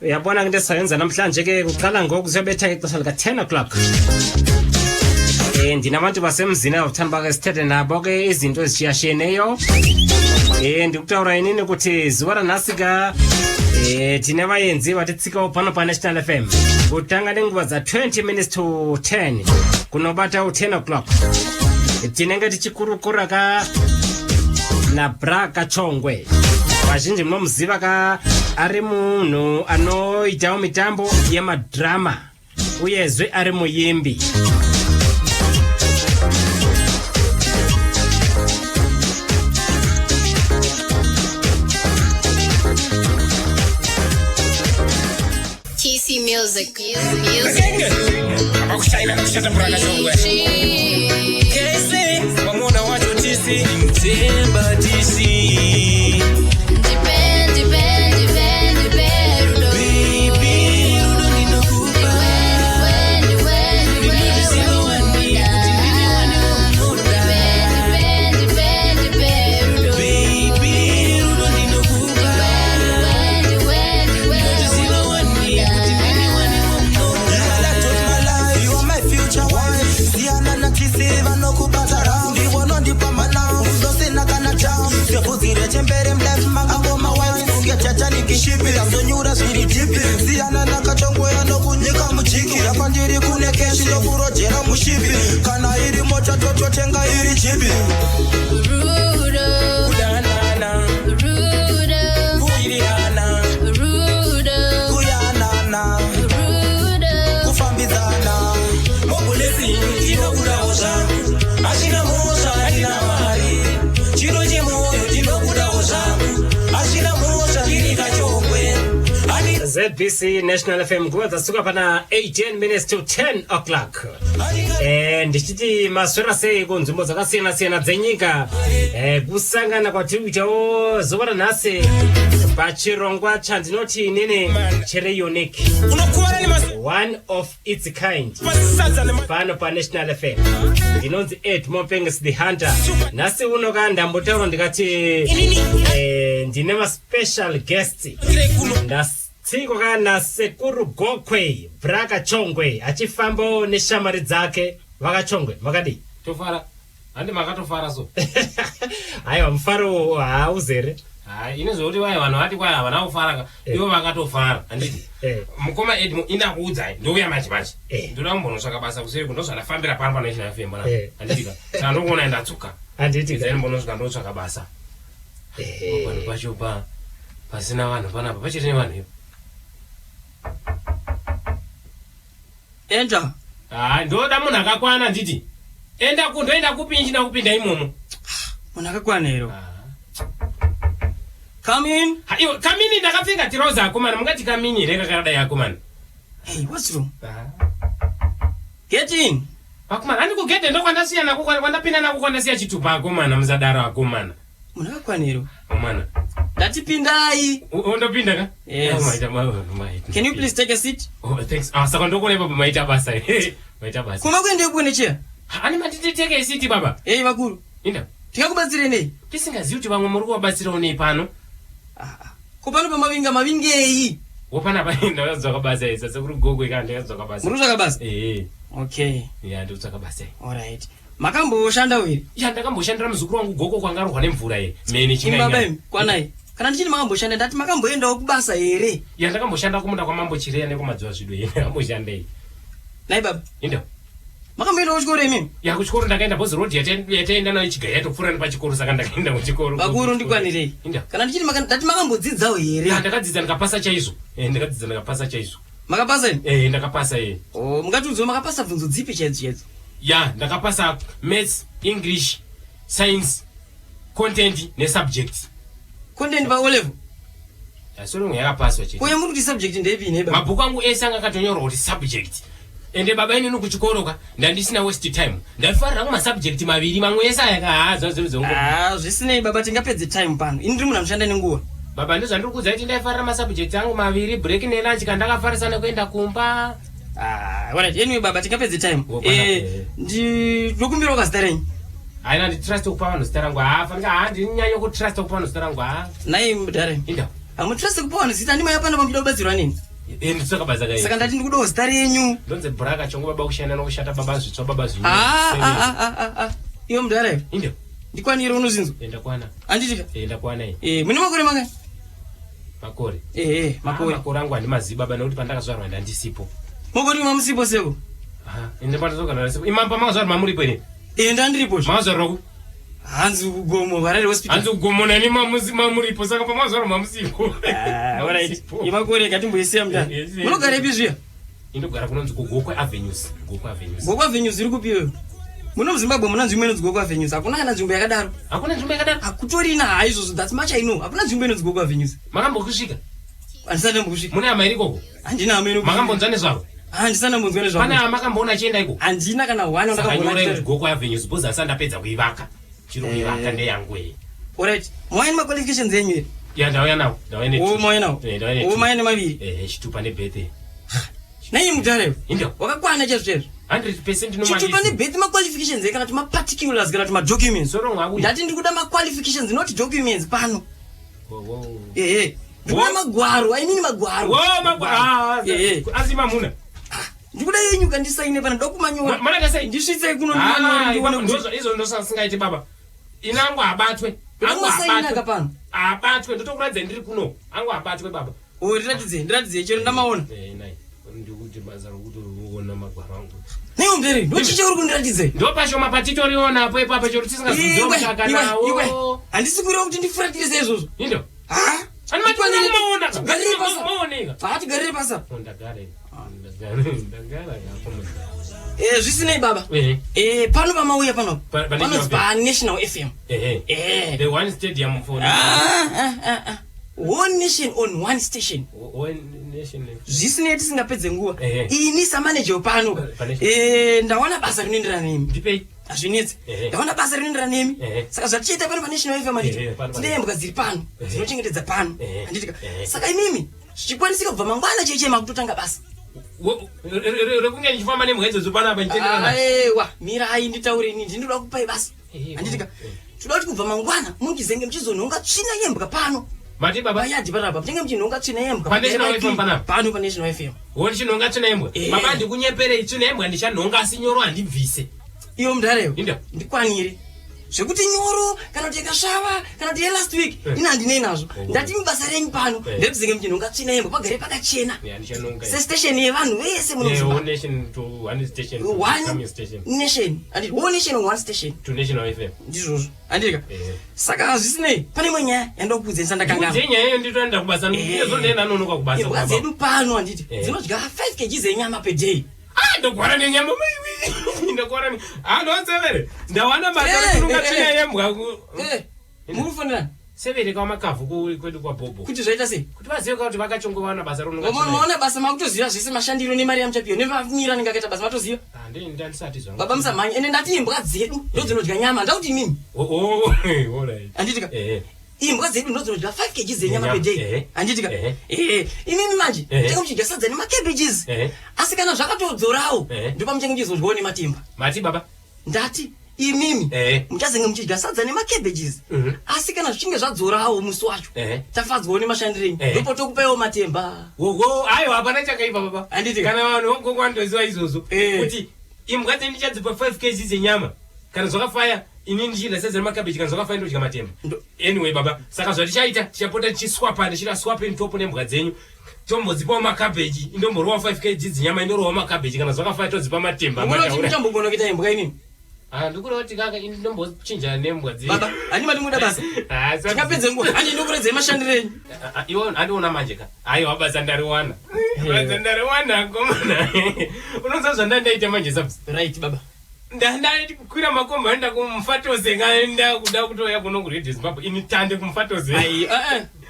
Uyabona into esayenza namhlanje ke kuqala ngoku ziyobetha ixesha lika 10 o'clock. Ndinabantu basemzini abathanda ke sithethe nabo ke izinto ezishiyashiyeneyo. Ndikutawura yini ukuthi ziwara nasika thina bayenzi batitsika uphana pa National FM. Kutanga nenguba za 20 minutes to 10 kunobata u 10 o'clock. Tinenge tichikurukura ka na Braka Chongwe. Vazhinji munomuziva ka ari munhu anoitawo mitambo yemadrama uyezve ari muyimbi. TC Music. Kana iri mocha toto tenga iri chibi ZBC National FM kuweza suka pana 18 minutes to 10 o'clock. Ndichiti maswera sei kunzvimbo dzakasiyana dzenyika kusangana kwatirichawo zovara nhasi pachirongwa chandinoti inini chere unique, one of its kind pano pa National FM. Ndinonzi Ed Mopenges the Hunter. Nasi uno ka ndambotauro ndikati ndine ma special guest Tsiko kana Sekuru Gokwe Braka Chongwe achifambo neshamari dzake vakachongwe vakadi tofara handi makatofara so aiwa mfaro hauzere inozoti vai vanhu vati kwai havana kufara ivo vakatofara handiti mukoma Ed inda kuudzai ndouya manje ndoda kumbonosvaka basa kuseri ndozvanafambira pano pa National FM handitika saka ndokuona endatsuka handiti then mbonosvika ndotsvaka basa vanhu pacho pasina vanhu panapa pachiri nevanhu ivo Enda. Ndoda munhu akakwana nditi. Ndoenda kupinji na kupinda imomo. Munhu akakwana ero. Come in. Iwo come in ndakapfeka trouser akomana mungati come in reka karada yako man. Hey, what's wrong? Get in. Akomana andiko gete ndokwandasiyana kwandapinda nako kwandasiya chitupa akomana muzadaro akomana. Munhu akakwana ero. Omana. Ndatipindai. Undopinda ka? Yes. Can you please take a seat? Oh, thanks. Saka ndokone baba maita basa. Maita basa. Kuma kwende kuone chair. Ani matiti take a seat baba. Vakuru. Inda. Tikakubatsire nei? Tisingazivi kuti vamwe muri kuvabatsira unei pano. Kupano pamavingei. Wopana paenda wazvaka basa isa sekuru Gogwe kandi wazvaka basa. Muri zvaka basa? Okay. Yeah, ndotsvaka basa. All right. Makamboshanda wiri? Ya ndakamboshandira muzukuru wangu Gogo kwangarwa nemvura ye. Meni chinganya. Imba kwanai. Kana ndichini makamboshanda ndati makamboendawo kubasa here. Ya ndakamboshanda kumunda kwa mambo Chireya nekumadziva zvido ye. Ndakamboshandei. Nai baba. Indo. Makamboenda kuchikoro imimi? Ya kuchikoro ndakaenda Bozi Road yataenda nayo chigayo yatopfuura nepachikoro saka ndakaenda kuchikoro. Vakuru ndikwanirei. Indo. Kana ndichini ndati makambodzidzawo here. Ya ndakadzidza ndikapasa chaizvo. Ndakadzidza ndikapasa chaizvo. Makapasa ini? Ndakapasa ye. Oh, mungatiudze makapasa bvunzo dzipi chaidzo? Ya ndakapasa Maths, English, Science, Content nesubject. Content pa O-level? Solo yakapaswa chete. Kuya muri kuti subject ndeipi neba? Mabhuku angu ese anga katonyorwa kuti subject. Ende baba ine nokuchikoroka ndandisina waste time. Ndafarira kuma subject maviri mamwe ese ayakahaza zvizongo. Zvisinei baba tingapedze time pano. Ini ndiri munhu anoshanda nenguva. Baba ndizvo kuudza kuti ndaifarira ma subject angu maviri break nelunch kandakafarisana kuenda kumba. Alright, anyway baba tingapedze time. Ndikumbira ukazita renyu. Haina nditrust kupa vanhu zita rangu. Fanika handinyanya kutrust kupa vanhu zita rangu. Nai mudhare. Inda. Amutrust kupa vanhu zita ndimaya pano pamuda kubatsirwa nini? Ndisaka baza kai. Saka ndati ndikuda zita renyu. Ndonze braka chongo baba kushana nokushata baba zvitsva baba zvinyu. Iyo mudhara. Inde. Ndikwanira unozinzo. Enda kwana. Anditika. Enda kwana. Mune makore mangani? Makore. Makore. Makore angu andimaziba baba nokuti pandakazvarwa ndandisipo. Makore mamusipo seko. Ende pandazoka ndasipo. Imamba makazvarwa mamuripo ine. Ndandiripo. Makazvarwa ku. Hanzi kugomo varari hospital. Hanzi kugomo nani mamuripo saka pamazvarwa mamusipo. Alright. Imakore katimboisiya mutani. Munogara ipi zviya? Indogara kunonzi Gokwe Avenues. Gokwe Avenues. Gokwe Avenues iri kupiwe. Muno muZimbabwe muna nzvimbo inonzi Gokwe Avenues. Hakuna kana nzvimbo yakadaro. Hakuna nzvimbo yakadaro. Hakutorina haizvo that's much I know. Hakuna nzvimbo inonzi Gokwe Avenues. Makambokusvika? Handisana mbokusvika. Mune hama irikoko? Handina hama irikoko. Makambonzwa nezvaro? Handisana mbonzwa nezvaro. Pane hama makamboona achienda iko? Handina kana one ndakaona Gokwe Avenues bhoza asandapedza kuivaka. Chiro kuivaka ndeyangu iyi. Alright. Mwaine ma qualifications enyu here? Ya ndauya nawo. Ndauya ne. Mwaine nawo. Mwaine maviri. Chitupa nebirthday. Nai mudhara. Indo. Wakakwana chezvo. 100% nomali. Chitupa nebirthday ma qualifications kana kuti ma particulars kana kuti ma documents. Soro mwabu. Ndati ndikuda ma qualifications not documents pano. Wow. Ndikuda magwaro, I mean magwaro. Magwaro. Azima muna. Ndikuda yenyu kandisaine pana dokumanyora. Mana kasai ndisvitse kuno ndiona ndizo izo ndosasingaiti baba. Inangu abatwe. Angu abatwe. Abatwe ndotokuradza ndiri kuno. Angu abatwe baba. Ndiratidze chero ndamaona. Nai. Ndikuti basa rokuti uona magwaro angu. Nei mbere, ndochiche uri kundiratidze. Ndo pashoma patitoriona apo ipapo chero tisingazidzwa kushaka nawo. Iwe. Handisikurira kuti ndifuratirize izvozvo. Indo. Ani matwana maona. Garire pasa. Maoneka. Garire pasa. Ndagare. Zvisinei baba. Pano pamauya pano. Panonzi paNational FM. The one stadium for one nation on one station. One nation. Zvisinei tisingapedze nguva. Ini samanager pano. Ndawana basa rinoenderana nemi. Ndipei. Azvinetsi. Ndawana basa rinoenderana nemi. Saka zvatichaita pano paNational FM anditi. Tine hembwa dziri pano. Dzinochengetedza pano. Anditi. Saka imimi zvichikwanisika kubva mangwana cheche makutotanga basa. Rekunge ndichifamba nemwedzo zopanapa nditenderana. Aiwa, mirai nditaure ini ndinoda kupai basa. Anditika. Toda kuti kubva mangwana mungizenge mchizonhonga tsvina yembwa pano. Mati baba yadi panapa tinge mchinhonga tsvina yembwa. PaNational FM panapa. Pano paNational FM. Woni chinhonga tsvina yembwa. Baba ndikunyepere tsvina yembwa ndichanhonga asi nyoro handibvise. Iyo mudhareyo. Ndikwanire. Zvekuti nyoro kana kuti yakasvava kana kuti last week ina handinei nazvo. Ndati mubasa renyu pano ndekuzenge mchinhonga tsvina yembwa pagare pakachena. Sestation yevanhu vese munozviziva. One nation to one station. One station. Nation. Andi one nation on one station. To National FM. Ndizvozvo. Andika. Saka zvisinei pane imwe nyaya yandokudze ndisandakangana. Kuti nyaya nditoenda kubasa ndizonena nonoka kubasa. Imbwa dzedu pano anditi. Dzinodya 5 kg zenyama per day. Ndogwara nenyama maiwi. Ndogwara ni. Ndonsevere. Ndawana basa kunonga tsvina yembwa. Murufonera. Severe kwa makavu kwedu kwa Bobo. Kuti zvaita sei? Kuti vazive kuti vakachongowana basa rononga tsvina. Maona basa makutoziva zvese mashandiro nemari yamuchapiwa nevamira ningakaita basa matoziva. Ndandisati zvangu. Baba musamhanya ende ndati imbwa dzedu ndodzinodya nyama ndauti mimi. Alright. Anditika. Imbwa dzedu ndodzinodya 5 kg zenyama per day. Anditika. Imimi manje ndinga muchidya sadza nemacabbages. Asi kana zvakatodzorawo ndipo muchenge muchizodyawo nematimba. Mati baba. Ndati imimi muchazenge muchidya sadza nemacabbages. Asi kana zvichinge zvadzorawo musi wacho tafadzwawo nemashandiro enyu ndipo tokupaiwo matemba. Aiwa hapana chakaipa baba. Anditika. Kana vanhu vongowandoziva izvozvo kuti imbwa ndichadzipa 5 kg zenyama kana zvakafaya ini ndichidya sadza nemacabbages kana zvakafaya ndodya matemba. Anyway baba saka zvatichaita tichapota tichiswapa ndichiraswape nitopo nembwa dzenyu tombodzipawo macabbages indomborowa 5 kg zenyama indorowa macabbages kana zvakafaya todzipa matemba. Munoti muchambogona kuita imbwa inini? Ndikura kuti kaka ini ndombochinja nembwa dzenyu. Baba ani mati muda basa. Tikapedze nguva ani ndokuredze mashandiro enyu. Iwo andiona manje ka. Aiwa basa ndariwana. Basa ndariwana komana. Unoza zvandandaita manje sabs. Right baba. Ndandati kukwira makomba enda kumufatoze ngaenda kuda kutoya kuno ku Radio Zimbabwe ini tande kumufatoze. Ai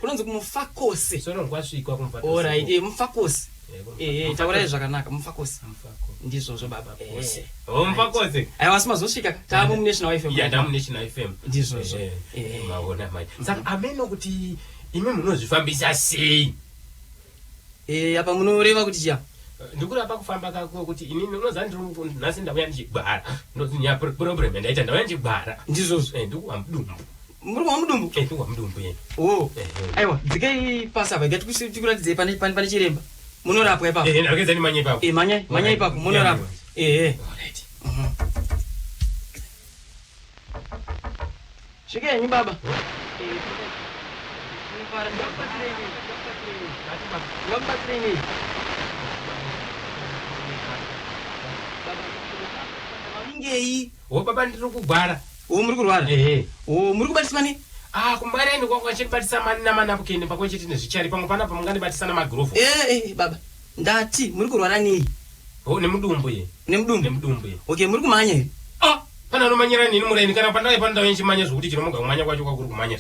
kunonzi kumufakose. Sono kwasvikwa kumufatoze. Alright mufakose. Taurai zvakanaka mufakose. Ndizvozvo baba. Mufakose. Aiwa simazosvika tamu muNational FM. Ya tamu National FM. Ndizvozvo. Maona mai. Saka ameno kuti imi munozvifambisa sei? Apa munoreva kuti chia? Ndikura pakufamba kako kuti inini unoza nhasi ndauya ndichigwara. Ndozinya problem ndaita ndauya ndichigwara. Ndizvozvo. Ndikuwa mudumbu. Muri kwa mudumbu? Ndikuwa mudumbu. Aiwa dzikai pasa vai gati tikuratidze pane chiremba. munorapwa ipapo ndakeza ni manya ipapo manya ipapo munorapwa Shikeni baba. Lomba treni. Ngei. Baba ndiri kugwara. Muri kurwara? Muri kubatiswa ni? Kumbara ende kwa chiribatisa mani namanapukeni pakwe chiti nezvichari pamwe panapa mungandibatisana magirovho. Baba. Ndati muri kurwara nei? Nemudumbu ye. Nemudumbu ye. Okay, muri kumanya here. Pana nomanyira nini mureni kana pandai pandau yenchimanya zvokuti chinomunga kumanya kwacho kwakuri kumanya.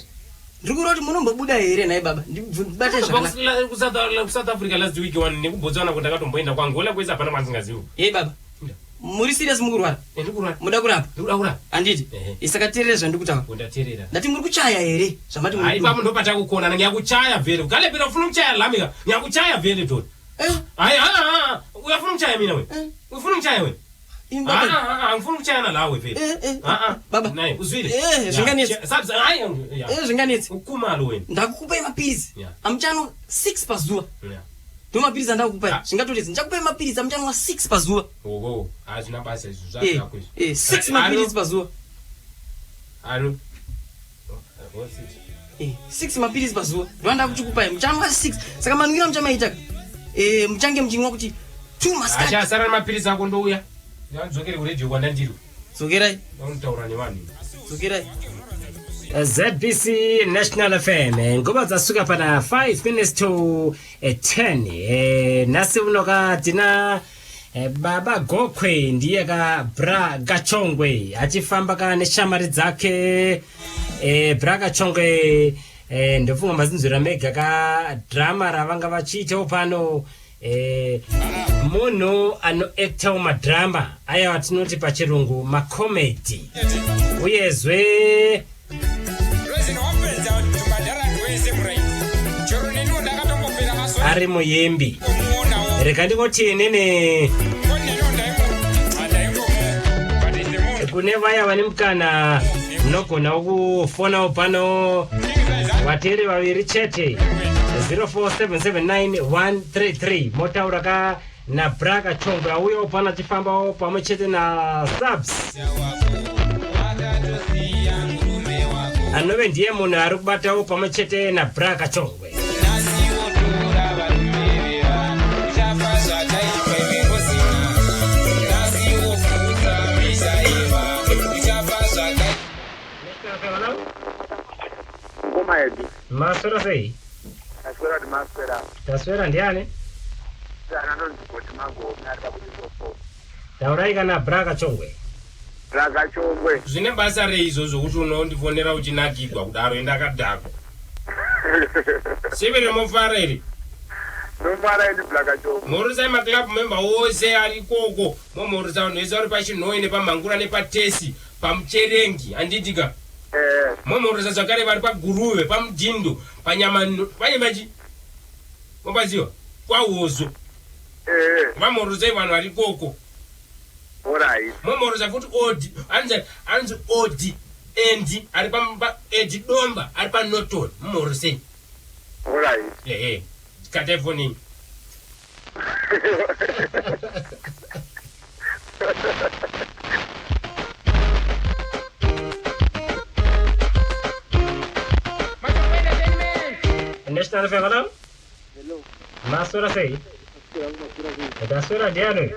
Ndiri kuroti munombobuda here naye baba. Ndibate zvakanaka. South Africa last week one nekubodzana kuti ndakatomboenda kwangola kwese hapana kwanzingaziwa. Baba. Muri serious mukurwara? Ndikurwara. Muda kurapa? Ndikuda kurapa. Anditi. Isakaterera zvandikutaura. Undaterera. Ndati muri kuchaya here? Zvamati muri. Aipa munhu pata kukona nyakuchaya vhele. Ukalepera ufuna kuchaya lamika. Nyakuchaya vhele tot. Uyafuna kuchaya mina we. Ufuna kuchaya we. Angifuna kuchayana lawe vhele. Baba. Nayi uzwile. Zvinganetsi. Sabza Zvinganetsi. Ukumalo wena. Ndakukupa mapirizi. Amuchano 6 pazuva. Ndomapirizi andakukupa. Zvingatotezi ndichakupa mapirizi amuchano 6 pazuva. Azvina basa izvo zvako izvo. 6 mapirizi pazuva. Alo. 6 mapirizi pazuva. Ndwanda kuchikupa muchano 6. Saka manwira muchamaita. Muchange muchimwa kuti 2 maskati. Achasara mapirizi ako ndouya. Ndzokere kuredio kwandandiri. Dzokerai. Ndontaura nevanhu. Dzokerai. ZBC National FM nguva dzasuka pana 5 minutes to 10 nasi unoka tina baba Gokwe ndiye ka Bra Gachongwe achifamba ka neshamari dzake Bra Gachongwe ndofunga mazinzura mega ka drama ravanga vachiita pano munhu ano actor madrama aya watinoti pachirungu macomedy uyezve ari muyembi reka ndingoti nene kune vaya vane mukana munogona kufona pano vateri vaviri chete 04779133 motaura ka na Bra Gachongwe auyo pana chifamba pamwe chete na subs anove ndiye munhu ari kubatawo pamwe chete na Bra Gachongwe. Maswera sei? Taswera ndiani? Taurai kana Bra Gachongwe. Zvine basa reizvozvo kuti unondifonera uchinakigwa kudaro endakadhakwa. Severe mofara iri. Morusa maclub member wose ari koko. Morusa vanhu vese vari pachinhoi nepamhangura nepatesi pamucherengi anditika. Morusa zvakare vari paguruve pamudhindo panyama panyamachi. Mobaziwa kwahozo. Morusa vanhu vari koko. Alright. Morusa futi odi anzi odi endi ari pa edi domba ari pa noton morusa. Alright. Katefoni. National FM hello? Hello. Maswera sei? Taswera ndiani?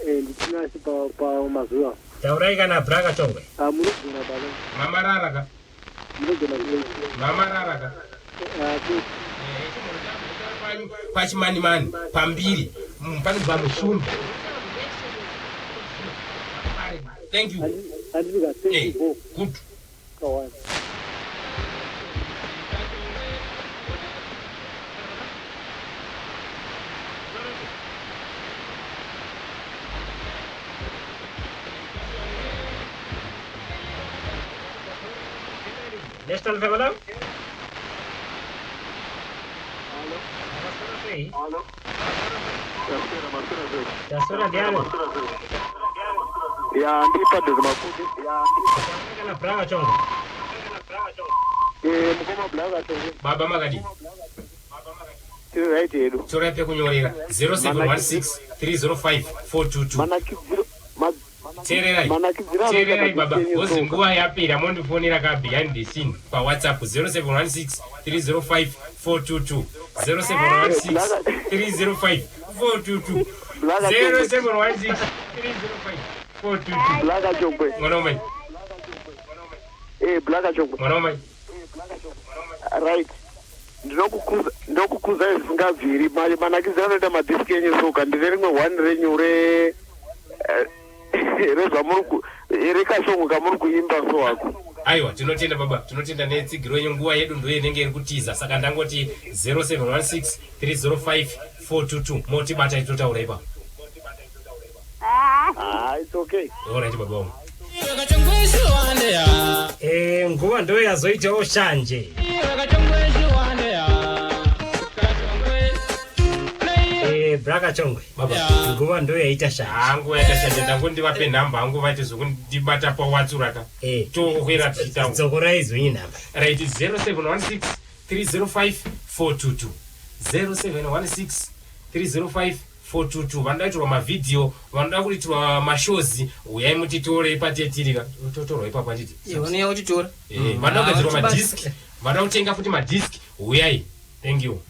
Ndinasi pa mazuva. Taurai kana Bra Gachongwe. Murugona balo. Mama raraka. Murugona. Mama raraka. Pachimani pambiri panobva mushumba. Thank you. Good. Kawan. National FM hello? Hello. Taswera ndiani? Ya ndipa desmakuti. Kana Bra Gachongwe. Mukoma Bra Gachongwe. Baba Magadi. tiri right hedu torepe kunyorera 0716305422 tererai baba ozi nguva yapera mondifonera ka behind the scene pa WhatsApp 0716305422 0716305422 0716305422 Blaga Chongwe. Monomai. Blaga Chongwe. Monomai. Right. Ndokukuza zvisingabviri mari manakizira anoita madhiski enyu ndine rimwe 1 renyu rekashongo kamuri kuimba so wako. Aiwa, tinotenda baba, tinotenda netsigiro yenyu nguva yedu ndoye inenge iri kutiza. Saka ndangoti 0716305422 motibata itotaura ipapo. It's okay. Alright baba wangu. Nguva ndo yazoitawo shanje. Blaga Chongwe baba nguva ndo yaita shanje. Nguva yaita shanje ndangondivape nhamba hangu vaiti zvokundibata paWhatsApp tokwera tichitaura. Dzokorai zvonyi nhamba. Right 0716305422 0716305422 vandaitirwa mavideo vanoda kuitirwa mashozi uyai mutitore patetirika totorwa ipapo anditi Yone yautitora. Vanoda kugadzirwa madisk vanoda kutenga futi madisk uyai. Thank you.